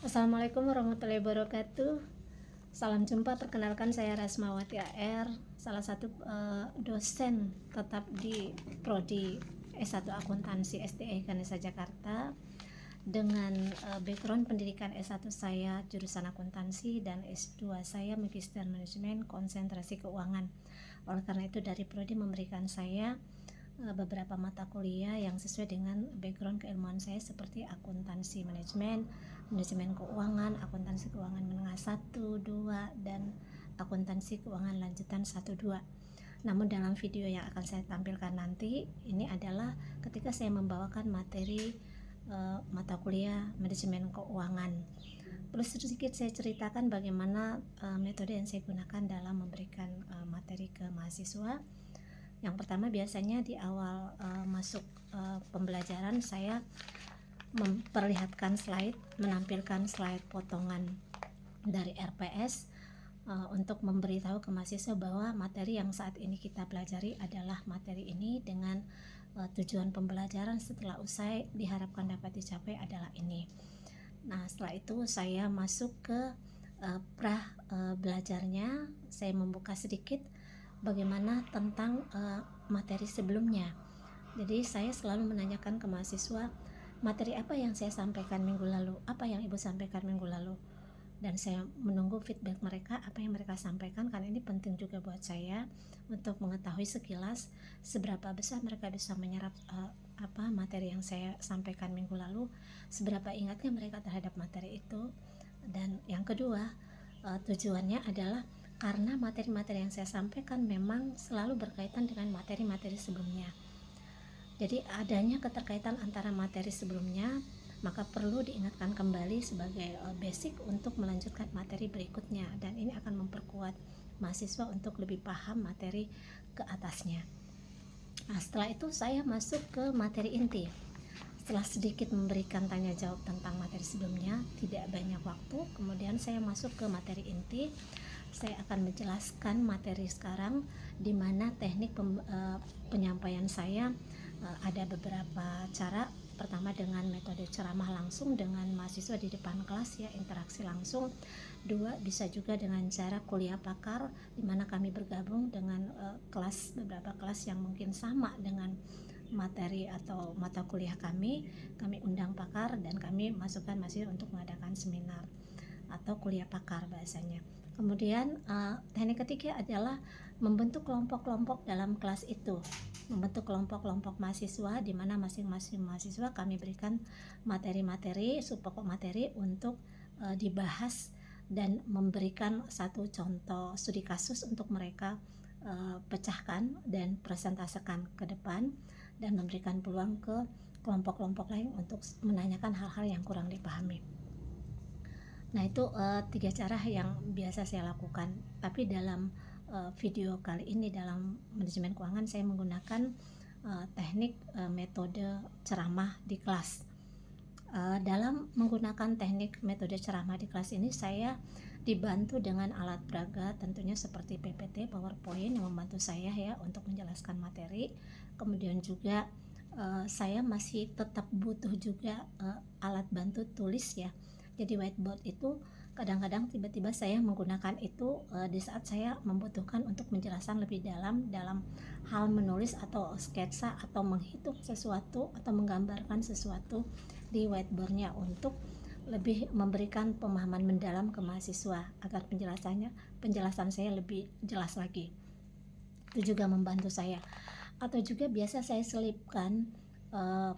Assalamualaikum warahmatullahi wabarakatuh. Salam jumpa, perkenalkan saya Rasmawati AR, salah satu dosen tetap di Prodi S1 Akuntansi SDE Ganesha Jakarta, dengan background pendidikan S1 saya jurusan akuntansi dan S2 saya Magister Manajemen Konsentrasi Keuangan. Oleh karena itu dari Prodi memberikan saya beberapa mata kuliah yang sesuai dengan background keilmuan saya seperti akuntansi manajemen, manajemen keuangan, akuntansi keuangan menengah 1, 2, dan akuntansi keuangan lanjutan 1, 2. Namun dalam video yang akan saya tampilkan nanti, ini adalah ketika saya membawakan materi mata kuliah manajemen keuangan. Perlu sedikit saya ceritakan bagaimana metode yang saya gunakan dalam memberikan materi ke mahasiswa. Yang pertama, biasanya di awal masuk pembelajaran saya memperlihatkan menampilkan slide potongan dari RPS untuk memberitahu ke mahasiswa bahwa materi yang saat ini kita pelajari adalah materi ini dengan tujuan pembelajaran setelah usai diharapkan dapat dicapai adalah ini. Nah, setelah itu saya masuk ke belajarnya. Saya membuka sedikit bagaimana tentang materi sebelumnya. Jadi saya selalu menanyakan ke mahasiswa, materi apa yang saya sampaikan minggu lalu, apa yang ibu sampaikan minggu lalu, dan saya menunggu feedback mereka, apa yang mereka sampaikan, karena ini penting juga buat saya untuk mengetahui sekilas seberapa besar mereka bisa menyerap materi yang saya sampaikan minggu lalu, seberapa ingatnya mereka terhadap materi itu. Dan yang kedua, tujuannya adalah karena materi-materi yang saya sampaikan memang selalu berkaitan dengan materi-materi sebelumnya. Jadi adanya keterkaitan antara materi sebelumnya, maka perlu diingatkan kembali sebagai basic untuk melanjutkan materi berikutnya, dan ini akan memperkuat mahasiswa untuk lebih paham materi ke atasnya. Nah, setelah itu saya masuk ke materi inti. Setelah sedikit memberikan tanya jawab tentang materi sebelumnya, tidak banyak waktu, kemudian saya masuk ke materi inti. Saya akan menjelaskan materi sekarang, di mana teknik penyampaian saya ada beberapa cara. Pertama, dengan metode ceramah langsung dengan mahasiswa di depan kelas, ya, interaksi langsung. 2, bisa juga dengan cara kuliah pakar, di mana kami bergabung dengan beberapa kelas yang mungkin sama dengan materi atau mata kuliah kami undang pakar dan kami masukkan mahasiswa untuk mengadakan seminar atau kuliah pakar bahasanya. Kemudian teknik ketiga adalah membentuk kelompok-kelompok dalam kelas itu, membentuk kelompok-kelompok mahasiswa, di mana masing-masing mahasiswa kami berikan materi-materi, subpokok materi untuk dibahas dan memberikan satu contoh studi kasus untuk mereka pecahkan dan presentasikan ke depan, dan memberikan peluang ke kelompok-kelompok lain untuk menanyakan hal-hal yang kurang dipahami. Nah, itu 3 cara yang biasa saya lakukan. Tapi dalam video kali ini dalam manajemen keuangan saya menggunakan teknik metode ceramah di kelas. Dalam menggunakan teknik metode ceramah di kelas ini saya dibantu dengan alat peraga tentunya seperti PPT, PowerPoint yang membantu saya ya untuk menjelaskan materi. Kemudian juga saya masih tetap butuh juga alat bantu tulis ya. Jadi whiteboard itu kadang-kadang tiba-tiba saya menggunakan itu di saat saya membutuhkan untuk menjelaskan lebih dalam hal menulis atau sketsa atau menghitung sesuatu atau menggambarkan sesuatu di whiteboardnya, untuk lebih memberikan pemahaman mendalam ke mahasiswa agar penjelasan saya lebih jelas lagi. Itu juga membantu saya. Atau juga biasa saya selipkan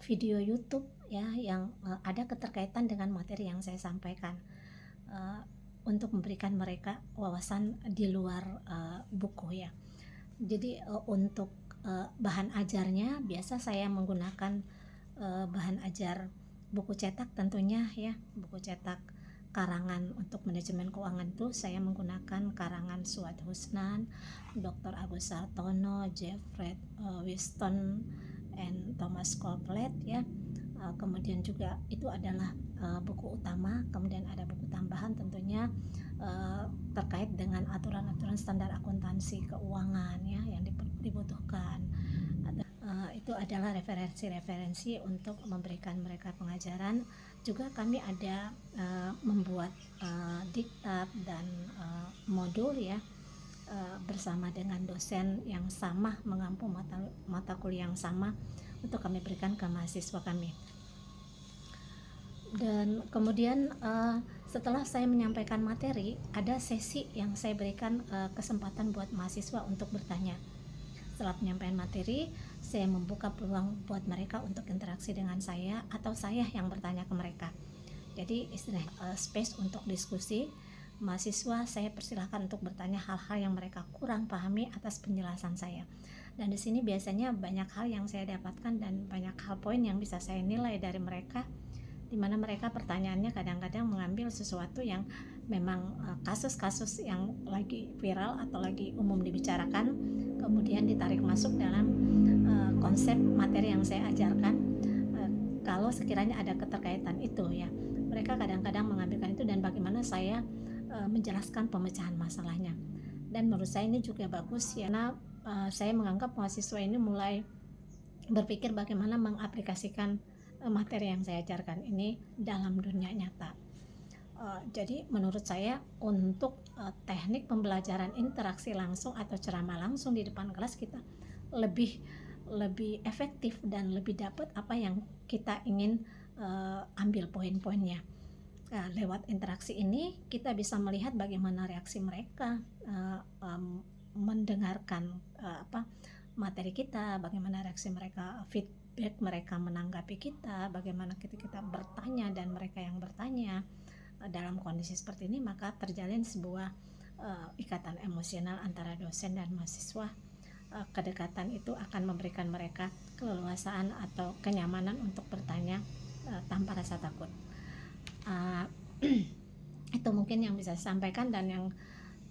video YouTube ya yang ada keterkaitan dengan materi yang saya sampaikan, untuk memberikan mereka wawasan di luar buku ya. Jadi untuk bahan ajarnya biasa saya menggunakan bahan ajar buku cetak tentunya ya, buku cetak karangan untuk manajemen keuangan itu saya menggunakan karangan Suad Husnan, Dr. Agus Sartono, Jeffrey Winston and Thomas Copeland ya. Kemudian juga itu adalah buku utama, kemudian ada buku tambahan tentunya terkait dengan aturan-aturan standar akuntansi keuangan ya yang dibutuhkan. Itu itu adalah referensi-referensi untuk memberikan mereka pengajaran. Juga kami ada membuat diktat dan modul ya, bersama dengan dosen yang sama, mengampu mata kuliah yang sama untuk kami berikan ke mahasiswa kami. Dan kemudian setelah saya menyampaikan materi, ada sesi yang saya berikan kesempatan buat mahasiswa untuk bertanya. Setelah penyampaian materi, saya membuka peluang buat mereka untuk interaksi dengan saya atau saya yang bertanya ke mereka. Jadi istilah space untuk diskusi. Mahasiswa saya persilahkan untuk bertanya hal-hal yang mereka kurang pahami atas penjelasan saya. Dan di sini biasanya banyak hal yang saya dapatkan dan banyak hal poin yang bisa saya nilai dari mereka, di mana mereka pertanyaannya kadang-kadang mengambil sesuatu yang memang kasus-kasus yang lagi viral atau lagi umum dibicarakan, kemudian ditarik masuk dalam konsep materi yang saya ajarkan. Kalau sekiranya ada keterkaitan itu ya, mereka kadang-kadang mengambilkan itu dan bagaimana saya menjelaskan pemecahan masalahnya. Dan menurut saya ini juga bagus ya, karena saya menganggap mahasiswa ini mulai berpikir bagaimana mengaplikasikan materi yang saya ajarkan ini dalam dunia nyata. Jadi menurut saya untuk teknik pembelajaran interaksi langsung atau ceramah langsung di depan kelas kita lebih efektif dan lebih dapat apa yang kita ingin ambil poin-poinnya. Lewat interaksi ini kita bisa melihat bagaimana reaksi mereka mendengarkan materi kita, bagaimana reaksi mereka, feedback mereka menanggapi kita, bagaimana kita bertanya dan mereka yang bertanya. Dalam kondisi seperti ini maka terjalin sebuah ikatan emosional antara dosen dan mahasiswa. Kedekatan itu akan memberikan mereka keleluasaan atau kenyamanan untuk bertanya tanpa rasa takut. Itu mungkin yang bisa saya sampaikan. Dan yang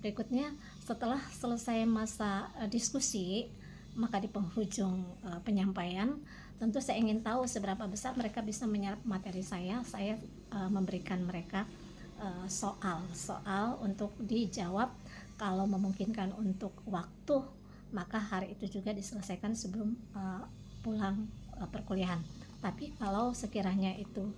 berikutnya, setelah selesai masa diskusi, maka di penghujung penyampaian tentu saya ingin tahu seberapa besar mereka bisa menyerap materi saya. Saya memberikan mereka soal untuk dijawab. Kalau memungkinkan untuk waktu, maka hari itu juga diselesaikan sebelum pulang perkuliahan. Tapi kalau sekiranya itu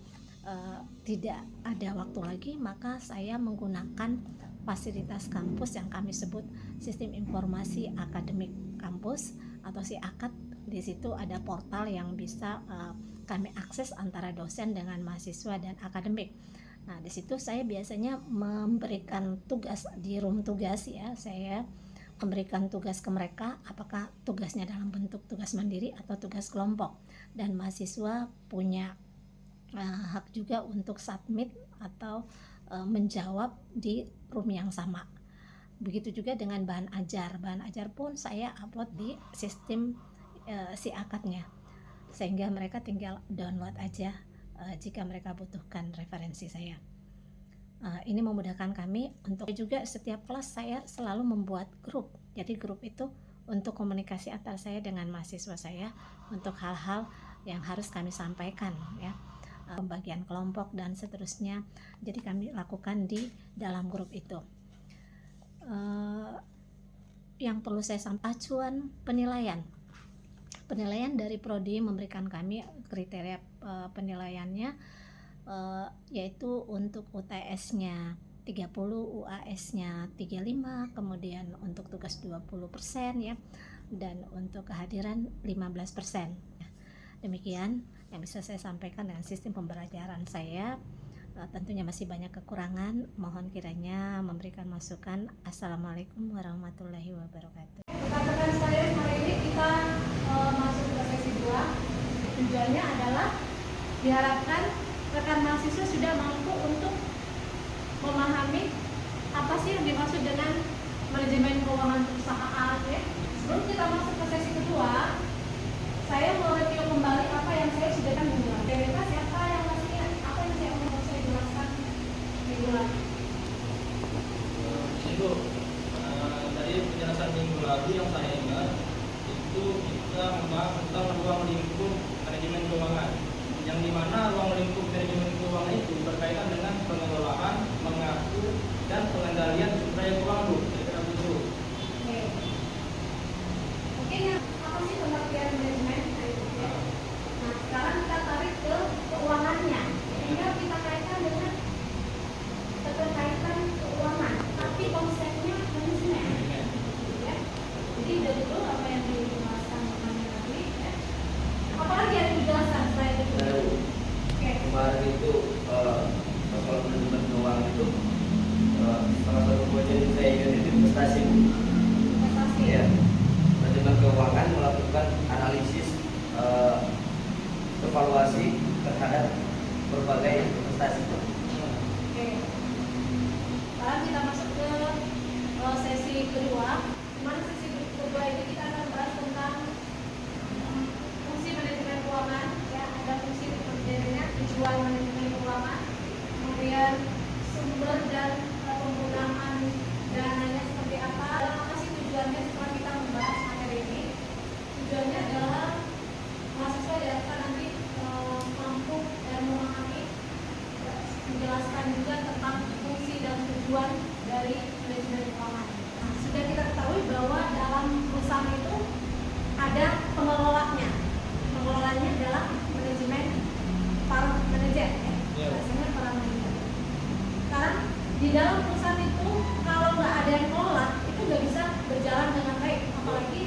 tidak ada waktu lagi, maka saya menggunakan fasilitas kampus yang kami sebut Sistem Informasi Akademik Kampus atau SIAKAD. Di situ ada portal yang bisa kami akses antara dosen dengan mahasiswa dan akademik. Nah, di situ saya biasanya memberikan tugas di room tugas ya. Saya memberikan tugas ke mereka, apakah tugasnya dalam bentuk tugas mandiri atau tugas kelompok. Dan mahasiswa punya hak juga untuk submit atau menjawab di room yang sama. Begitu juga dengan bahan ajar pun saya upload di sistem SIAKAD-nya, sehingga mereka tinggal download aja jika mereka butuhkan referensi saya. Ini memudahkan kami. Untuk juga setiap kelas saya selalu membuat grup. Jadi grup itu untuk komunikasi antara saya dengan mahasiswa saya untuk hal-hal yang harus kami sampaikan ya, pembagian kelompok dan seterusnya. Jadi kami lakukan di dalam grup itu. Yang perlu saya sampaikan, acuan penilaian dari prodi memberikan kami kriteria penilaiannya, yaitu untuk UTS-nya 30, UAS-nya 35, kemudian untuk tugas 20% ya, dan untuk kehadiran 15%. Demikian yang bisa saya sampaikan dengan sistem pembelajaran saya. Tentunya masih banyak kekurangan, mohon kiranya memberikan masukan. Assalamualaikum warahmatullahi wabarakatuh. Rekan-rekan sekalian, hari ini kita masuk ke sesi 2. Tujuannya adalah diharapkan rekan mahasiswa sudah mampu untuk memahami apa sih yang dimaksud dengan manajemen keuangan perusahaan ya. Sebelum kita masuk ke sesi kedua, saya mau review kembali apa yang saya sudah kan minggu lalu. Kira-kira siapa yang masih ingat apa yang saya jelaskan minggu lalu? Ibu, tadi penjelasan minggu lalu yang saya ingat itu kita membahas tentang ruang lingkup manajemen keuangan, yang dimana ruang lingkup manajemen keuangan itu berkaitan dengan pengelolaan, mengatur, dan pengendalian sumber daya keuangan. Kira-kira begitu. Oke, apa sih pengertian manajemen? menjelaskan juga tentang fungsi dan tujuan dari manajemen keuangan. Nah, sudah kita ketahui bahwa dalam perusahaan itu ada pengelolanya. Pengelolanya adalah manajemen para manajer, ya. Biasanya para manajer. Karena di dalam perusahaan itu kalau nggak ada yang kelola itu nggak bisa berjalan dengan baik, apalagi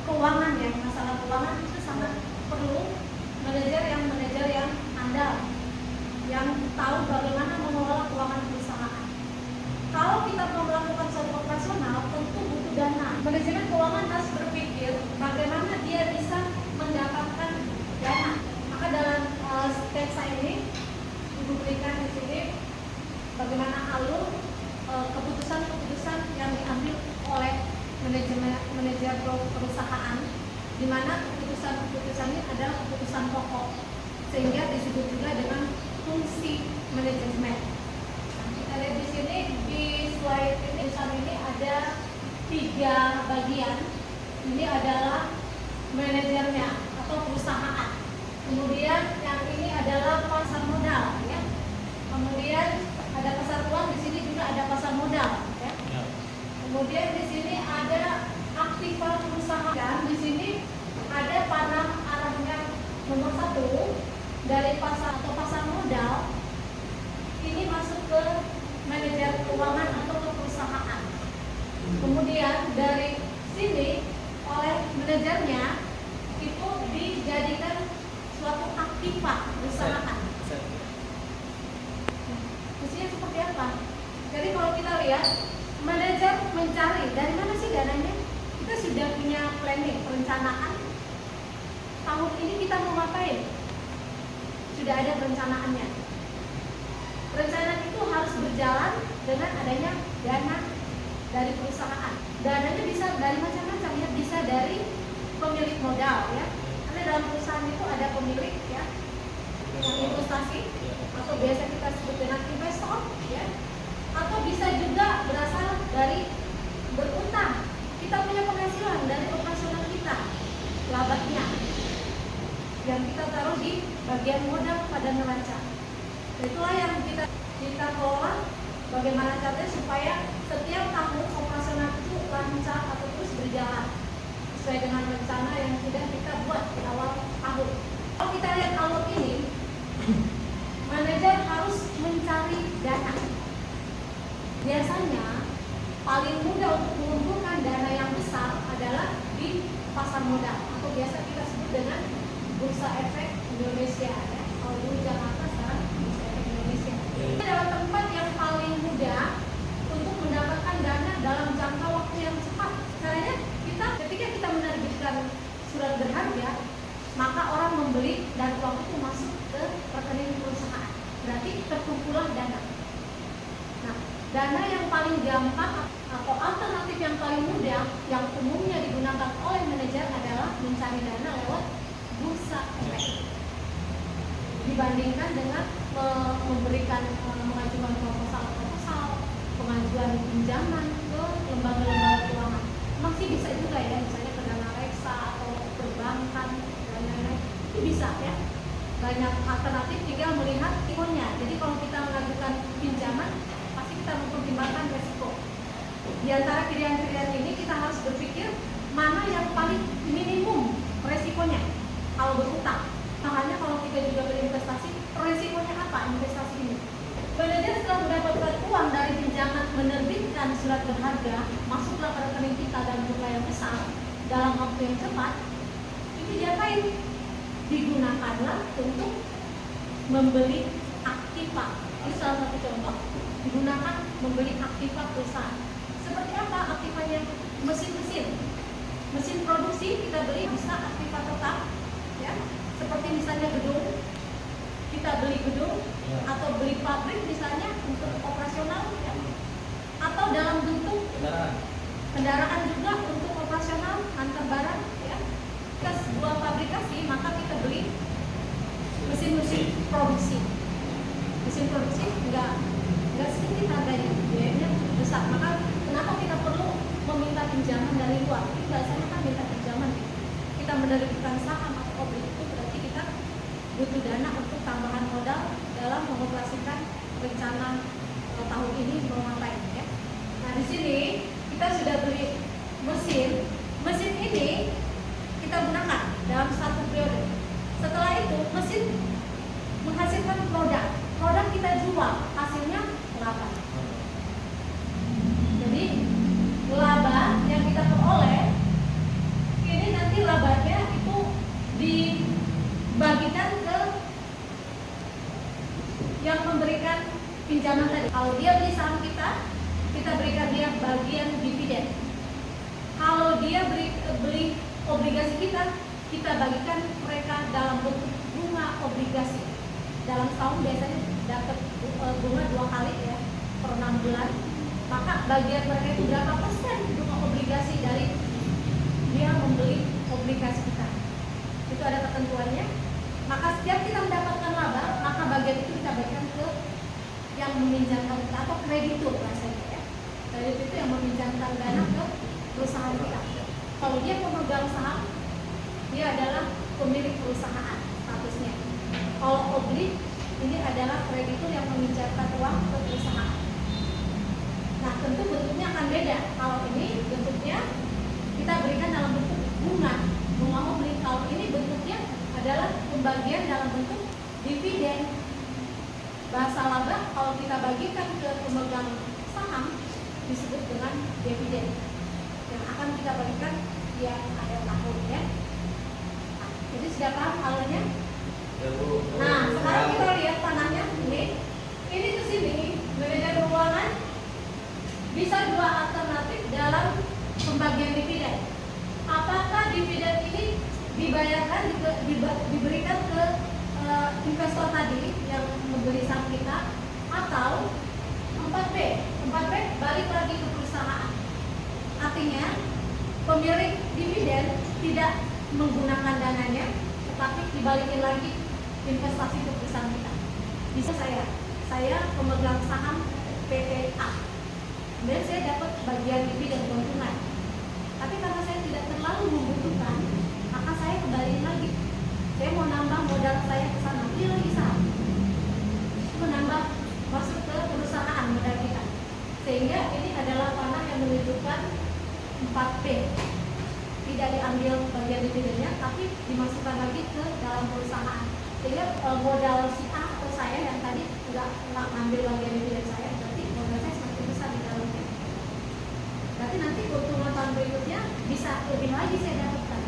keuangan ya, masalah keuangan itu sangat perlu manajer yang andal, yang tahu bagaimana mengelola keuangan perusahaan. Kalau kita mau melakukan suatu operasional tentu butuh dana. Manajemen keuangan harus berpikir bagaimana dia bisa mendapatkan dana. Maka dalam sketsa ini Ibu berikan di sini bagaimana alur keputusan-keputusan yang diambil oleh manajer perusahaan, di mana keputusan-keputusannya adalah keputusan pokok, sehingga disebut juga dengan fungsi manajemen. Nah, kita lihat di sini di slide ini, ini ada 3 bagian. Ini adalah manajernya atau perusahaan. Kemudian yang ini adalah pasar modal, ya. Kemudian ada pasar uang, di sini juga ada pasar modal, ya. Kemudian di sini ada aktiva perusahaan, dan di sini ada panah arahnya nomor 1 dari pasar atau pasar modal. Ini masuk ke manajer keuangan atau ke perusahaan. Kemudian dari sini oleh manajernya itu dijadikan suatu aktiva perusahaan. Fungsinya seperti apa? Jadi kalau kita lihat, manajer mencari dari mana sih dananya. Kita sudah punya planning, perencanaan. Tahun ini kita mau ngapain? Sudah ada perencanaannya. Perencanaan itu harus berjalan dengan adanya dana dari perusahaan. Dananya bisa dari macam-macam, ya. Bisa dari pemilik modal, ya. Karena dalam perusahaan itu ada pemilik, ya, yang investasi, atau biasa kita sebut dengan investor, ya. Atau bisa juga berasal dari berutang. Kita punya penghasilan dari operasional kita, labanya, yang kita taruh di bagian modal pada neraca. Itulah yang kita kelola. Bagaimana caranya supaya setiap tahun operasional itu lancar atau terus berjalan sesuai dengan rencana yang sudah kita buat di awal tahun. Kalau kita lihat alur ini, manajer harus mencari dana. Biasanya paling mudah untuk mengumpulkan dana yang besar adalah di pasar modal, atau biasa kita sebut dengan Bursa Efek Indonesia, ya. Kalau dulu Jakarta, sekarang Bursa Efek Indonesia. Ini adalah tempat yang paling mudah untuk mendapatkan dana dalam jangka waktu yang cepat. Caranya ketika kita menerbitkan surat berharga, maka orang membeli dan uang itu masuk ke rekening perusahaan. Berarti terkumpulah dana. Nah, dana yang paling gampang atau alternatif yang paling mudah yang umumnya digunakan oleh manajer adalah mencari dana lewat bursa efek, dibandingkan dengan memberikan mengajukan proposal, pengajuan pinjaman ke lembaga-lembaga keuangan. Masih bisa juga, ya, misalnya ke dana reksa atau perbankan dan lain-lain, itu bisa, ya. Banyak alternatif, tinggal melihat risikonya. Jadi kalau kita mengajukan pinjaman, pasti kita mempertimbangkan resiko. Di antara pilihan-pilihan ini kita harus berpikir mana yang paling minimum resikonya kalau berutang. Makanya kalau kita juga berinvestasi, resikonya apa investasi ini? Manajer setelah mendapatkan uang dari pinjaman, menerbitkan surat berharga, masuklah ke rekening kita dan jumlah yang besar dalam waktu yang cepat, itu diapain? Digunakanlah untuk membeli aktiva. Ini salah satu contoh. Digunakan membeli aktiva perusahaan. Seperti apa aktivanya? Mesin produksi kita beli, bisa aktiva tetap, ya. Seperti misalnya gedung, kita beli gedung, ya. Atau beli pabrik misalnya untuk operasional, ya. Atau dalam bentuk kendaraan juga untuk operasional antar barang, ya. Kita sebuah pabrikasi, maka kita beli mesin produksi. Mesin produksi nggak sedikit harganya, biayanya besar. Maka kenapa kita perlu meminta pinjaman dari luar? Ini biasanya kan minta pinjaman. Kita menerbitkan saham atau oblig, itu berarti kita butuh dana untuk tambahan modal dalam mengoperasikan rencana tahun ini mau ngapain ya. Nah di sini kita sudah beli mesin ini kita gunakan dalam satu periode. Setelah itu mesin menghasilkan produk kita jual, hasilnya laba. Jadi laba yang kita peroleh ini nanti labanya itu dibagikan ke yang memberikan pinjaman tadi. Kalau dia beli saham kita berikan dia bagian dividen. Kalau dia beli obligasi kita bagikan mereka dalam bentuk bunga obligasi. Dalam setahun biasanya dapat bunga 2 kali ya per 6 bulan. Maka bagian mereka itu berapa persen bunga obligasi dari dia membeli obligasi kita. Itu ada ketentuannya. Maka setiap kita mendapatkan laba, maka bagian itu kita bagikan ke yang meminjamkan kita atau kreditur bahasanya ya. Kreditur itu yang meminjamkan dana ke perusahaan kita. Kalau dia pemegang saham, dia adalah pemilik perusahaan statusnya. Kalau oblig, ini adalah kreditur yang meminjamkan uang ke perusahaan. Nah tentu bentuknya akan beda. Kalau ini bentuknya kita berikan dalam bentuk bunga oblig. Kalau ini bentuknya adalah pembagian dalam bentuk dividen. Bahasa laba kalau kita bagikan ke pemegang saham disebut dengan dividen yang akan kita bagikan di akhir tahun ya. Nah, jadi sudah paham alurnya? Nah sekarang kita lihat tanahnya ini ke sini manajer keuangan bisa 2 alternatif dalam pembagian dividen. Apakah dividen ini dibayarkan diberikan ke investor tadi yang membeli saham kita, atau 4B balik lagi ke perusahaan. Artinya pemilik dividen tidak menggunakan dananya, tetapi dibalikin lagi investasi ke perusahaan kita. Bisa saya pemegang saham PT A, dan saya dapat bagian dividen keuntungan. Tapi karena saya tidak terlalu membutuhkan, maka saya kembaliin lagi. Saya mau nambah modal saya ke sana, beli lagi saham, menambah masuk ke perusahaan modal kita. Sehingga ini adalah tanah yang menunjukkan 4P. Tidak diambil bagian dividennya, tapi dimasukkan lagi ke dalam perusahaan. Sehingga modal si A atau saya yang tadi nggak ngambil bagian dividen saya, berarti modal saya semakin besar di dalamnya. Berarti nanti keuntungan tahun berikutnya bisa lebih lagi saya dapatkan.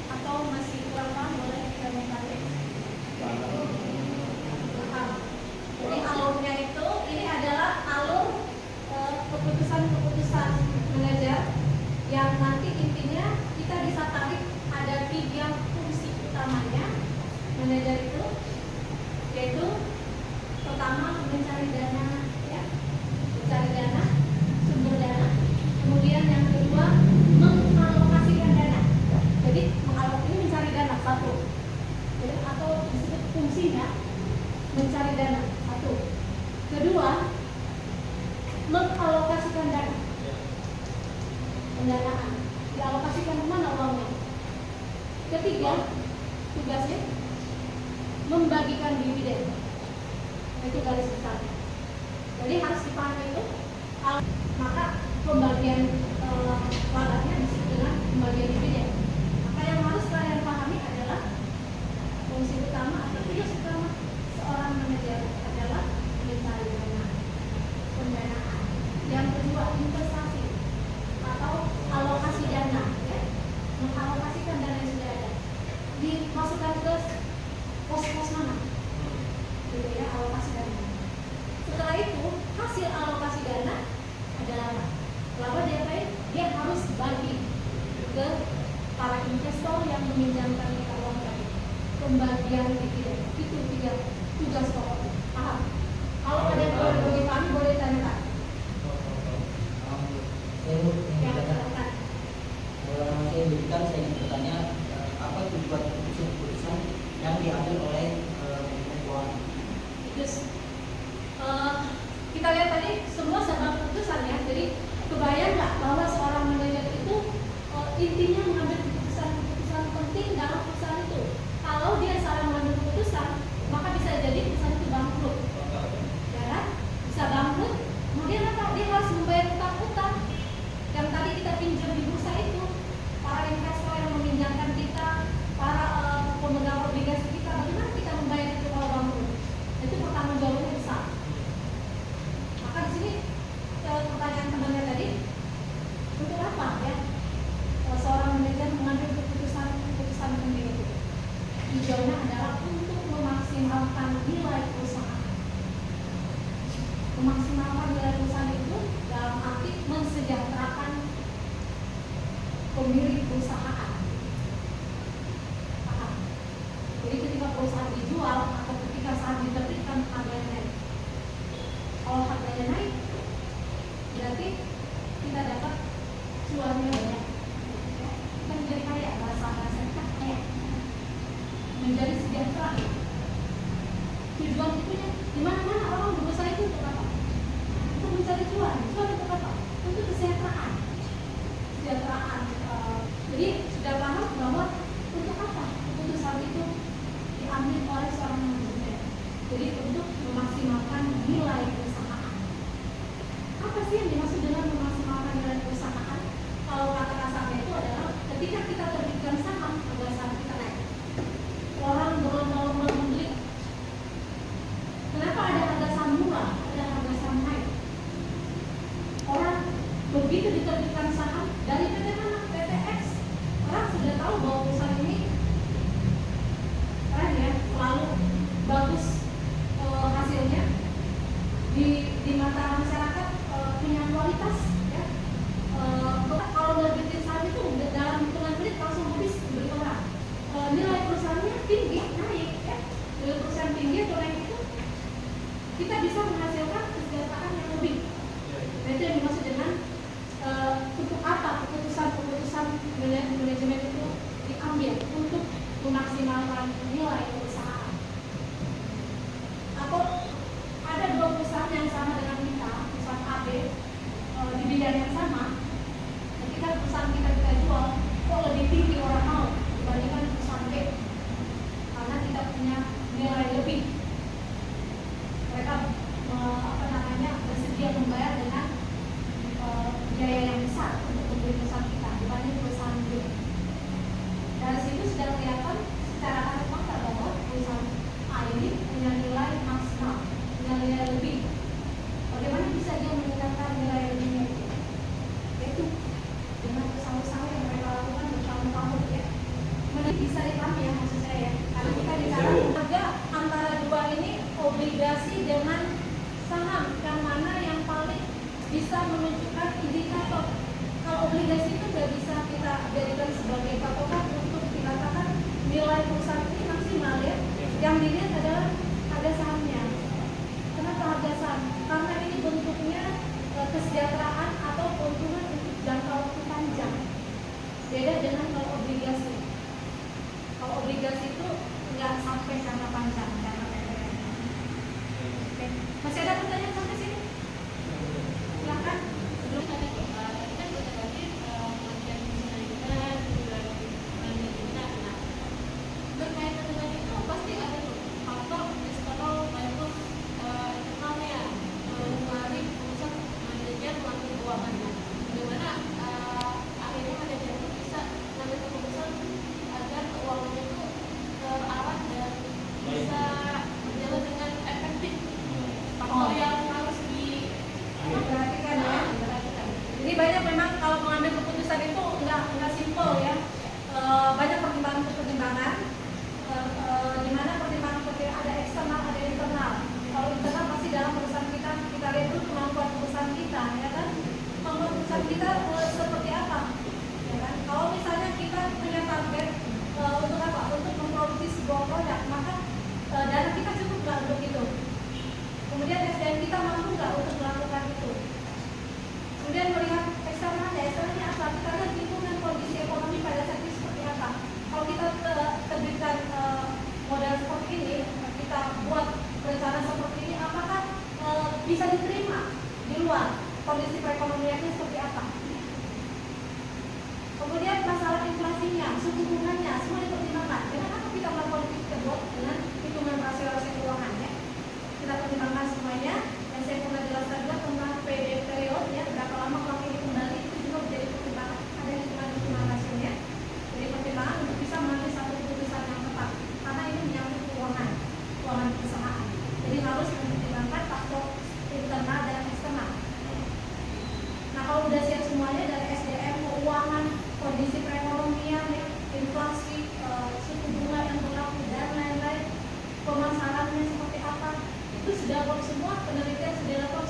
Atau masih kurang paham, boleh kita mengetahui. Jadi alurnya itu, ini adalah alur keputusan-keputusan manajer yang nanti intinya kita bisa tarik ada 3 fungsi utamanya manajer itu, yaitu pertama mencari dana ya, mencari dana, sumber dana. Kemudian yang kedua mengalokasikan dana. Jadi mengalokasikan ini mencari dana satu. Jadi, atau disebut fungsinya mencari dana satu. Kedua mengalokasikan dana. Pendanaan dialokasikan kemana uangnya. Ketiga tugasnya membagikan dividen. Itu garis besar. Jadi harus dipahami itu. Maka pembagian labanya disebut dengan pembagian dividen. Maka yang harus kalian pahami adalah fungsi utama atau tugas utama seorang manajer adalah mencari dana, pendanaan. Yang kedua investasi atau alokasi dana, ya, mengalokasikan dana yang sudah ada, dimasukkan ke pos-pos mana, gitu ya, alokasi dana. Setelah itu hasil alokasi dana adalah apa? Laba diapain? Dia harus bagi ke para investor yang meminjamkan kita uang tadi. Pembagian dividen itu 3 tugas pokok. Paham? Kalau ada yang boleh bagi kami boleh tanyakan. Saya berikan, saya ingin bertanya apa tujuan keputusan yang diambil oleh manajemen keuangan? Terus kita lihat tadi semua serba keputusan ya. Jadi kebayang nggak bahwa seorang manajer itu intinya mengambil keputusan penting dalam perusahaan itu. Kalau dia salah mengambil keputusan memaksimalkan nilai perusahaan itu dalam arti mensejahterakan pemilik perusahaan. Paham? Jadi ketika perusahaan dijual atau ketika saat diterbitkan harganya naik. Kalau harganya naik, berarti kita dapat cuannya banyak. Kita menjadi kaya, bahasa kita kaya, menjadi sejahtera. Tujuan itunya di mana-mana orang berusaha itu untuk apa? Untuk mencari cuan. Cuan untuk apa? Untuk kesejahteraan. Kesejahteraan. Jadi sudah paham bahwa untuk apa keputusan itu diambil oleh seorang manajemen. Jadi untuk memaksimalkan nilai perusahaan. Apa sih yang dimaksud dengan memaksimalkan nilai perusahaan? Kalau kata kasarnya itu adalah ketika kita terbitkan saham, harga saham kita naik. Orang berlomba-lomba membeli. Kenapa ada harga saham murah, ada harga saham naik? Orang begitu diterbitkan saham dari PT mana? PT X. Orang sudah tahu bahwa perusahaan ini keren ya, selalu bagus hasilnya di mata masyarakat, punya kualitas ya. Kalau nerbitin saham itu dalam hitungan menit langsung habis dibeli orang. Nilai perusahaannya tinggi, naik ya. Nilai perusahaan tinggi atau naik itu kita bisa menghasilkan kesejahteraan yang lebih. Nah, itu yang dimaksud dengan untuk apa keputusan manajemen itu diambil untuk memaksimalkan nilai perusahaan. Atau ada dua perusahaan yang sama dengan kita, perusahaan A, B, di bidang yang sama. Ketika perusahaan kita jual, kok lebih tinggi orang mau dibandingkan perusahaan B, karena kita punya nilai lebih. Mereka bersedia membayar dengan biaya yang besar untuk membeli perusahaan kita dibanding perusahaan B. Dari situ sudah kelihatan secara kasat mata bahwa perusahaan A ini punya nilai maksimal, punya nilai lebih. Bagaimana bisa dia meningkatkan nilai lebihnya itu? Yaitu dengan usaha-usaha yang mereka lakukan bertahun-tahun ya. Kemudian bisa dipahami ya maksud saya ya. Karena kita bicara harga antara dua ini, obligasi dengan saham, yang mana yang paling bisa menunjukkan indikator. Kalau obligasi itu nggak bisa kita jadikan sebagai patokan untuk dikatakan nilai perusahaan ini maksimal ya. Yang dilihat adalah harga sahamnya. Kenapa harga saham? Karena ini bentuknya kesejahteraan atau keuntungan untuk jangka waktu panjang. Beda dengan kalau obligasi. Kalau obligasi itu nggak sampai jangka panjang, jangka pendek. Oke. Masih ada pertanyaan sampai sini? Silakan. Sebelum tadi kita bertanya pengertian fungsionalitas, kita berkaitan dengan itu pasti ada faktor eksternal maupun internalnya mengaruhi keputusan manajer melakukan keuangannya. Bagaimana akhirnya manajer itu bisa mengambil keputusan agar keuangannya itu terarah dan bisa berjalan dengan efektif. Faktor yang harus diperhatikan ya. Jadi banyak memang kalau mengambil keputusan itu nggak simpel ya. Banyak pertimbangan-pertimbangan. Di mana pertimbangan ada eksternal, ada internal. Kalau internal pasti dalam perusahaan kita lihat dulu kemampuan perusahaan kita, ya kan? Kemampuan perusahaan kita seperti apa, ya kan? Kalau misalnya kita punya target untuk apa? Untuk memproduksi sebuah produk, maka dana kita cukup nggak untuk itu? Kemudian SDM kita mampu nggak untuk melakukan itu? Kemudian melihat eksternalnya apa? Kita lihat lingkungan kondisi ekonomi pada saat ini seperti apa. Kalau kita terbitkan modal seperti ini, kita buat rencana seperti ini, apakah bisa diterima di luar kondisi perekonomiannya seperti apa? Kemudian masalah inflasinya, suku bunganya, semua dipertimbangkan. Kenapa kita melakukan itu tersebut dengan hitungan rasio-rasio keuangannya? Kita pertimbangkan semuanya. Dan saya pernah jelaskan juga tentang PD period ya, berapa lama kalau ini kembali itu juga menjadi pertimbangan. Ada hitungan rasionya. Jadi pertimbangan untuk bisa mengambil satu keputusan yang tepat. Karena ini menyangkut keuangan perusahaan. Jadi harus mempertimbangkan faktor internal dan eksternal. Nah kalau udah siap semuanya dari SDM, keuangan, kondisi perekonomian, ya, inflasi, suku bunga yang berlaku dan lain-lain, pemasarannya seperti apa, itu sudah semua penelitian sudah dilakukan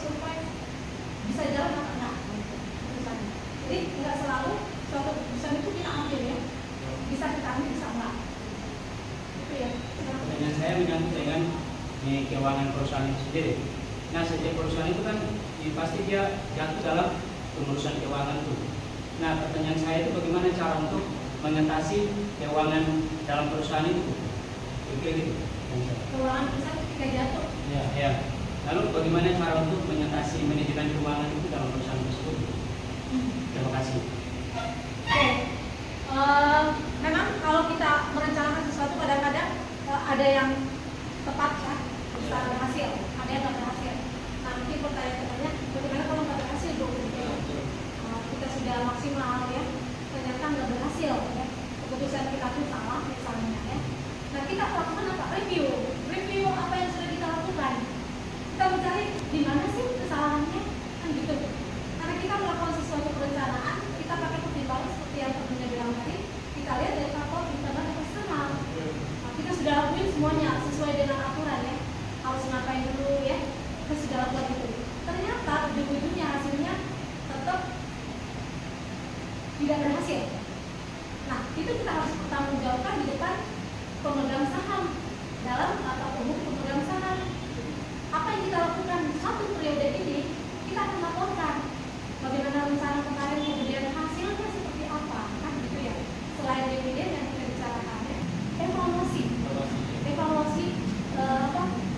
keuangan perusahaan itu sendiri. Nah, setiap perusahaan itu kan pasti dia jatuh dalam pengurusan keuangan itu. Nah, pertanyaan saya itu bagaimana cara untuk mengatasi keuangan dalam perusahaan itu? Gitu. Keuangan perusahaan ketika jatuh. Ya. Lalu bagaimana cara untuk mengatasi manajemen keuangan itu dalam perusahaan tersebut? Terima kasih. Oke. Memang kalau kita merencanakan sesuatu kadang-kadang ada yang tepat ya, bisa berhasil, ada yang nggak berhasil. Nah, mungkin pertanyaan-pertanyaan, bagaimana kalau nggak berhasil dong? Kita sudah maksimal ya, ternyata nggak berhasil ya, keputusan kita pun salah misalnya ya. Nah, kita lakukan apa? Review apa yang sudah kita lakukan. Kita mencari di mana sih kesalahannya, kan gitu. Karena kita melakukan sesuatu perencanaan, kita pakai pertimbangan seperti yang temennya bilang tadi. Kita lihat dari faktor internal dan eksternal. Nah, kita sudah lakuin semuanya sesuai dengan aturan ya. Harus ngapain dulu ya? Kita sudah lakukan itu. Ternyata ujung-ujungnya hasilnya tetap tidak berhasil. Nah, itu kita harus bertanggungjawabkan di depan pemegang saham dalam atau umum pemegang saham. Apa yang kita lakukan satu periode ini, kita akan laporkan bagaimana rencana kemarin, kemudian hasilnya seperti apa, kan gitu ya. Selain dividen yang kita bicarakan ya, evaluasi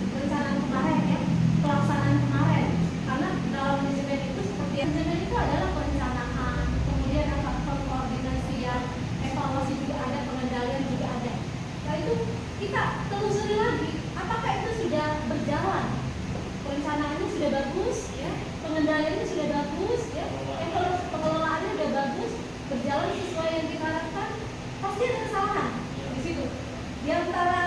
perencanaan kemarin ya, pelaksanaan kemarin. Karena dalam manajemen itu seperti manajemen itu adalah perencanaan, kemudian ada faktor koordinasian, evaluasi juga ada, pengendalian juga ada. Nah itu kita telusuri lagi, apakah itu sudah berjalan, perencanaannya sudah bagus, ya, pengendaliannya sudah bagus, ya, pengelolaannya sudah bagus, berjalan sesuai yang kita harapkan. Pasti ada kesalahan di situ. Di antara